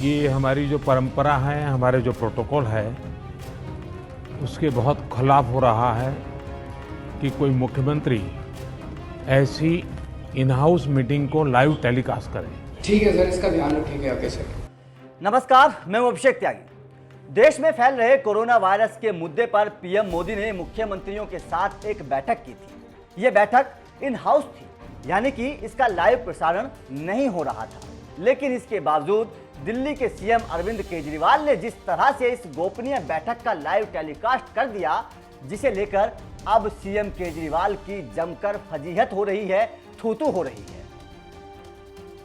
ये हमारी जो परंपरा है, हमारे जो प्रोटोकॉल है, उसके बहुत खिलाफ हो रहा है कि कोई मुख्यमंत्री ऐसी इन हाउस मीटिंग को लाइव टेलीकास्ट करे। ठीक है सर, इसका ध्यान रखेंगे आगे से। नमस्कार, मैं हूं अभिषेक त्यागी। देश में फैल रहे कोरोना वायरस के मुद्दे पर पीएम मोदी ने मुख्यमंत्रियों के साथ एक बैठक की थी। ये बैठक इन हाउस थी, यानी कि इसका लाइव प्रसारण नहीं हो रहा था। लेकिन इसके बावजूद दिल्ली के सीएम अरविंद केजरीवाल ने जिस तरह से इस गोपनीय बैठक का लाइव टेलीकास्ट कर दिया, जिसे लेकर अब सीएम केजरीवाल की जमकर फजीहत हो रही है, थू-थू हो रही है।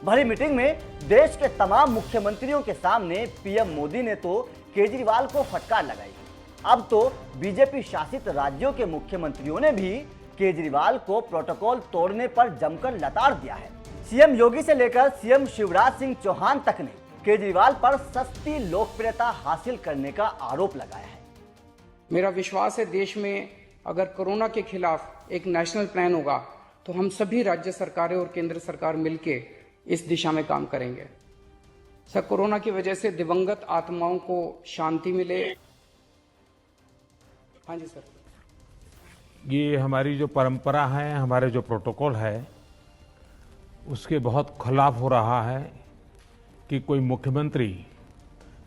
भरी मीटिंग में देश के तमाम मुख्यमंत्रियों के सामने पीएम मोदी ने तो केजरीवाल को फटकार लगाई। अब तो बीजेपी शासित राज्यों के मुख्यमंत्रियों ने भी केजरीवाल को प्रोटोकॉल तोड़ने पर जमकर लताड़ दिया है। सीएम योगी से लेकर सीएम शिवराज सिंह चौहान तक ने केजरीवाल पर सस्ती लोकप्रियता हासिल करने का आरोप लगाया है। मेरा विश्वास है देश में अगर कोरोना के खिलाफ एक नेशनल प्लान होगा तो हम सभी राज्य सरकारें और केंद्र सरकार मिलके इस दिशा में काम करेंगे। सर, कोरोना की वजह से दिवंगत आत्माओं को शांति मिले। हाँ जी सर। ये हमारी जो परंपरा है, हमारे जो प्रोटोकॉल है, उसके बहुत खिलाफ हो रहा है कि कोई मुख्यमंत्री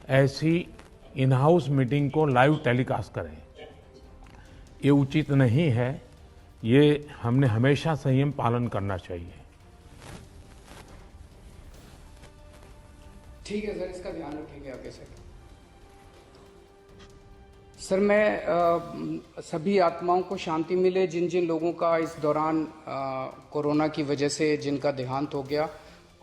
ऐसी इन हाउस मीटिंग को लाइव टेलीकास्ट करे। ये उचित नहीं है। ये हमने हमेशा संयम पालन करना चाहिए। ठीक है सर, इसका ध्यान रखेंगे आगे से। सर, मैं सभी आत्माओं को शांति मिले जिन जिन लोगों का इस दौरान कोरोना की वजह से जिनका देहांत हो गया,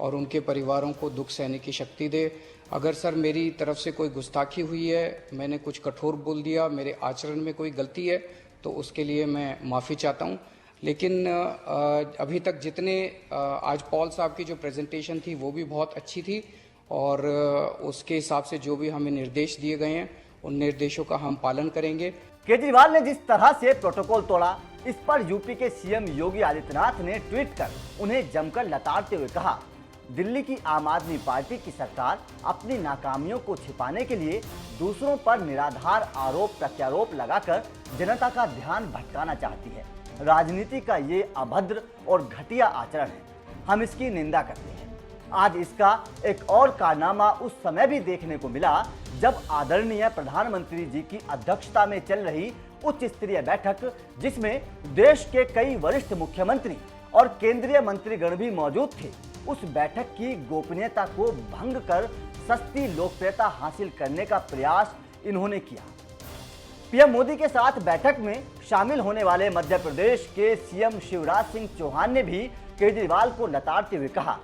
और उनके परिवारों को दुख सहने की शक्ति दे। अगर सर मेरी तरफ से कोई गुस्ताखी हुई है, मैंने कुछ कठोर बोल दिया, मेरे आचरण में कोई गलती है, तो उसके लिए मैं माफ़ी चाहता हूं। लेकिन अभी तक जितने आज पॉल साहब की जो प्रेजेंटेशन थी वो भी बहुत अच्छी थी, और उसके हिसाब से जो भी हमें निर्देश दिए गए हैं उन निर्देशों का हम पालन करेंगे। केजरीवाल ने जिस तरह से प्रोटोकॉल तोड़ा, इस पर यूपी के सीएम योगी आदित्यनाथ ने ट्वीट कर उन्हें जमकर लताड़ते हुए कहा, दिल्ली की आम आदमी पार्टी की सरकार अपनी नाकामियों को छिपाने के लिए दूसरों पर निराधार आरोप प्रत्यारोप लगाकर जनता का ध्यान भटकाना चाहती है। राजनीति का ये अभद्र और घटिया आचरण है। हम इसकी निंदा करते हैं। आज इसका एक और कारनामा उस समय भी देखने को मिला जब आदरणीय प्रधानमंत्री जी की अध्यक्षता में चल रही उच्च स्तरीय बैठक, जिसमें देश के कई वरिष्ठ मुख्यमंत्री और केंद्रीय मंत्रीगण भी मौजूद थे, उस बैठक की गोपनीयता को भंग कर सस्ती लोकप्रियता हासिल करने का प्रयास इन्होंने किया। पीएम मोदी के साथ बैठक में शामिल होने वाले मध्य प्रदेश के सीएम शिवराज सिंह चौहान ने भी केजरीवाल को लताड़ते हुए कहा,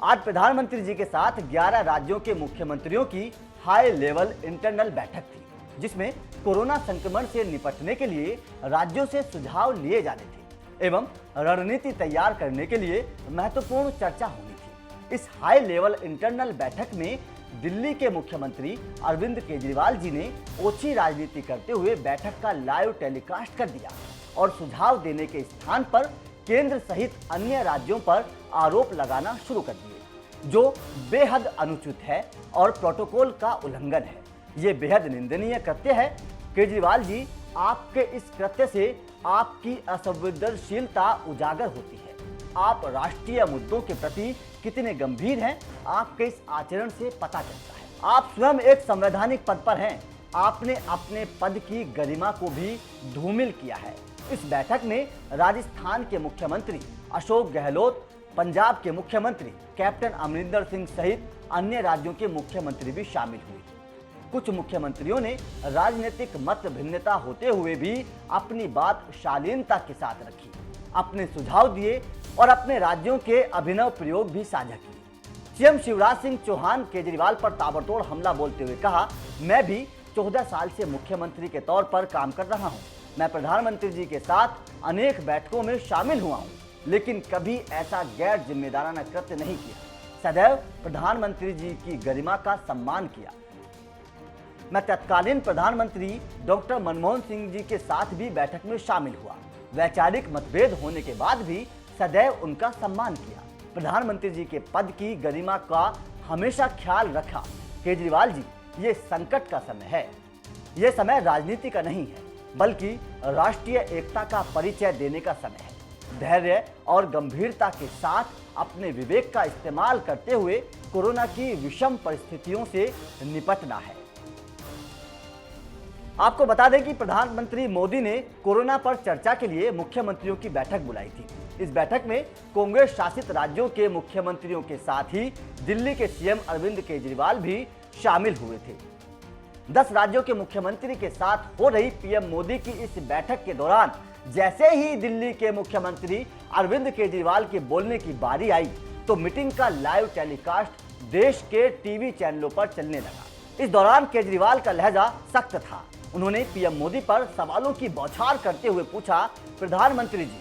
आज प्रधानमंत्री जी के साथ 11 राज्यों के मुख्यमंत्रियों की हाई लेवल इंटरनल बैठक थी, जिसमें कोरोना संक्रमण से निपटने के लिए राज्यों से सुझाव लिए जाने थे एवं रणनीति तैयार करने के लिए महत्वपूर्ण चर्चा होनी थी। इस हाई लेवल इंटरनल बैठक में दिल्ली के मुख्यमंत्री अरविंद केजरीवाल जी ने ओछी राजनीति करते हुए बैठक का लाइव टेलीकास्ट कर दिया और सुझाव देने के स्थान पर केंद्र सहित अन्य राज्यों पर आरोप लगाना शुरू कर दिए, जो बेहद अनुचित है और प्रोटोकॉल का उल्लंघन है। ये बेहद निंदनीय कृत्य है। केजरीवाल जी, आपके इस कृत्य से आपकी असंवेदनशीलता उजागर होती है। आप राष्ट्रीय मुद्दों के प्रति कितने गंभीर हैं, आपके इस आचरण से पता चलता है। आप स्वयं एक संवैधानिक पद पर हैं। आपने अपने पद की गरिमा को भी धूमिल किया है। इस बैठक में राजस्थान के मुख्यमंत्री अशोक गहलोत, पंजाब के मुख्यमंत्री कैप्टन अमरिंदर सिंह सहित अन्य राज्यों के मुख्यमंत्री भी शामिल हुए। कुछ मुख्यमंत्रियों ने राजनीतिक मत भिन्नता होते हुए भी अपनी बात शालीनता के साथ रखी, अपने सुझाव दिए और अपने राज्यों के अभिनव प्रयोग भी साझा किए। सीएम शिवराज सिंह चौहान केजरीवाल पर ताबड़तोड़ हमला बोलते हुए कहा, मैं भी 14 साल से मुख्यमंत्री के तौर पर काम कर रहा हूं। मैं प्रधानमंत्री जी के साथ अनेक बैठकों में शामिल हुआ हूं, लेकिन कभी ऐसा गैर जिम्मेदाराना कृत्य नहीं किया। सदैव प्रधानमंत्री जी की गरिमा का सम्मान किया। मैं तत्कालीन प्रधानमंत्री डॉक्टर मनमोहन सिंह जी के साथ भी बैठक में शामिल हुआ। वैचारिक मतभेद होने के बाद भी सदैव उनका सम्मान किया। प्रधानमंत्री जी के पद की गरिमा का हमेशा ख्याल रखा। केजरीवाल जी, ये संकट का समय है। ये समय राजनीति का नहीं है, बल्कि राष्ट्रीय एकता का परिचय देने का समय है। धैर्य और गंभीरता के साथ अपने विवेक का इस्तेमाल करते हुए कोरोना की विषम परिस्थितियों से निपटना है। आपको बता दें कि प्रधानमंत्री मोदी ने कोरोना पर चर्चा के लिए मुख्यमंत्रियों की बैठक बुलाई थी। इस बैठक में कांग्रेस शासित राज्यों के मुख्यमंत्रियों के साथ ही दिल्ली के सीएम अरविंद केजरीवाल भी शामिल हुए थे। 10 राज्यों के मुख्यमंत्री के साथ हो रही पीएम मोदी की इस बैठक के दौरान जैसे ही दिल्ली के मुख्यमंत्री अरविंद केजरीवाल के बोलने की बारी आई तो मीटिंग का लाइव टेलीकास्ट देश के टीवी चैनलों पर चलने लगा। इस दौरान केजरीवाल का लहजा सख्त था। उन्होंने पीएम मोदी पर सवालों की बौछार करते हुए पूछा, प्रधानमंत्री जी,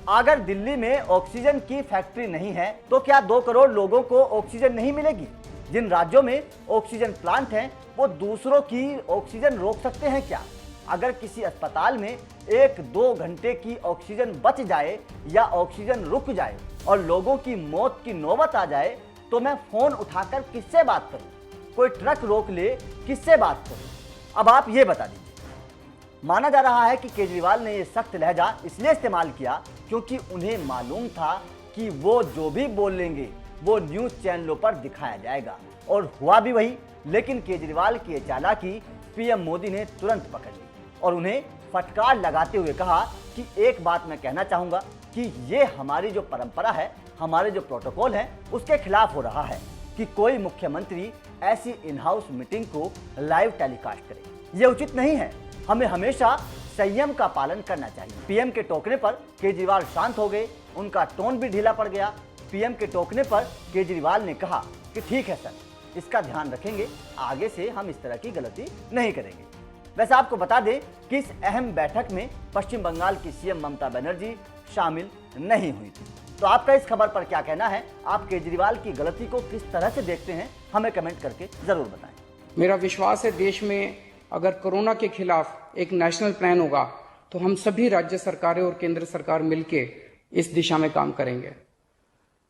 अगर दिल्ली में ऑक्सीजन की फैक्ट्री नहीं है तो क्या 2 करोड़ लोगों को ऑक्सीजन नहीं मिलेगी? जिन राज्यों में ऑक्सीजन प्लांट हैं वो दूसरों की ऑक्सीजन रोक सकते हैं क्या? अगर किसी अस्पताल में 1-2 घंटे की ऑक्सीजन बच जाए या ऑक्सीजन रुक जाए और लोगों की मौत की नौबत आ जाए तो मैं फोन उठाकर किससे बात करूं? कोई ट्रक रोक ले, किससे बात करूं? अब आप ये बता दीजिए। माना जा रहा है कि केजरीवाल ने यह सख्त लहजा इसलिए इस्तेमाल किया क्योंकि उन्हें मालूम था कि वो जो भी बोलेंगे वो न्यूज चैनलों पर दिखाया जाएगा, और हुआ भी वही। लेकिन केजरीवाल की चालाकी पीएम मोदी ने तुरंत पकड़ ली और उन्हें फटकार लगाते हुए कहा कि एक बात मैं कहना चाहूंगा कि ये हमारी जो परंपरा है, हमारे जो प्रोटोकॉल है, उसके खिलाफ हो रहा है कि कोई मुख्यमंत्री ऐसी इन हाउस मीटिंग को लाइव टेलीकास्ट करे। ये उचित नहीं है। हमें हमेशा संयम का पालन करना चाहिए। पीएम के टोकने पर केजरीवाल शांत हो गए, उनका टोन भी ढीला पड़ गया। पीएम के टोकने पर केजरीवाल ने कहा कि ठीक है सर, इसका ध्यान रखेंगे, आगे से हम इस तरह की गलती नहीं करेंगे। वैसे आपको बता दें कि इस अहम बैठक में पश्चिम बंगाल की सीएम ममता बनर्जी शामिल नहीं हुई थी। तो आपका इस खबर पर क्या कहना है? आप केजरीवाल की गलती को किस तरह से देखते हैं? हमें कमेंट करके जरूर बताएं। मेरा विश्वास है देश में अगर कोरोना के खिलाफ एक नेशनल प्लान होगा तो हम सभी राज्य सरकारें और केंद्र सरकार मिलके इस दिशा में काम करेंगे।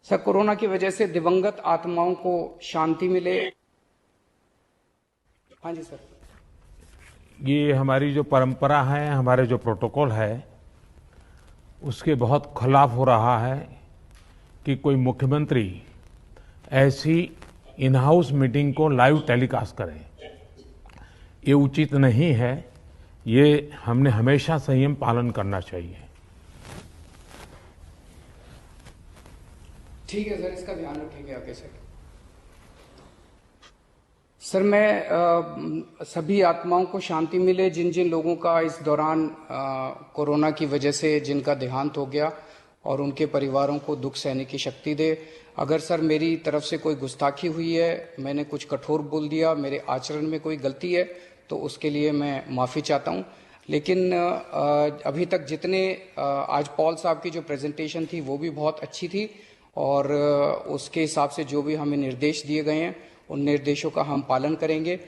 सर, कोरोना की वजह से दिवंगत आत्माओं को शांति मिले। हाँ जी सर। ये हमारी जो परंपरा है, हमारे जो प्रोटोकॉल है, उसके बहुत खिलाफ हो रहा है कि कोई मुख्यमंत्री ऐसी इन हाउस मीटिंग को लाइव टेलीकास्ट करे। ये उचित नहीं है। ये हमने हमेशा संयम पालन करना चाहिए। ठीक है सर, इसका ध्यान रखेंगे आगे से। सर, मैं सभी आत्माओं को शांति मिले जिन जिन लोगों का इस दौरान कोरोना की वजह से जिनका देहांत हो गया, और उनके परिवारों को दुख सहने की शक्ति दे। अगर सर मेरी तरफ से कोई गुस्ताखी हुई है, मैंने कुछ कठोर बोल दिया, मेरे आचरण में कोई गलती है, तो उसके लिए मैं माफ़ी चाहता हूं। लेकिन अभी तक जितने आज पॉल साहब की जो प्रेजेंटेशन थी वो भी बहुत अच्छी थी, और उसके हिसाब से जो भी हमें निर्देश दिए गए हैं उन निर्देशों का हम पालन करेंगे।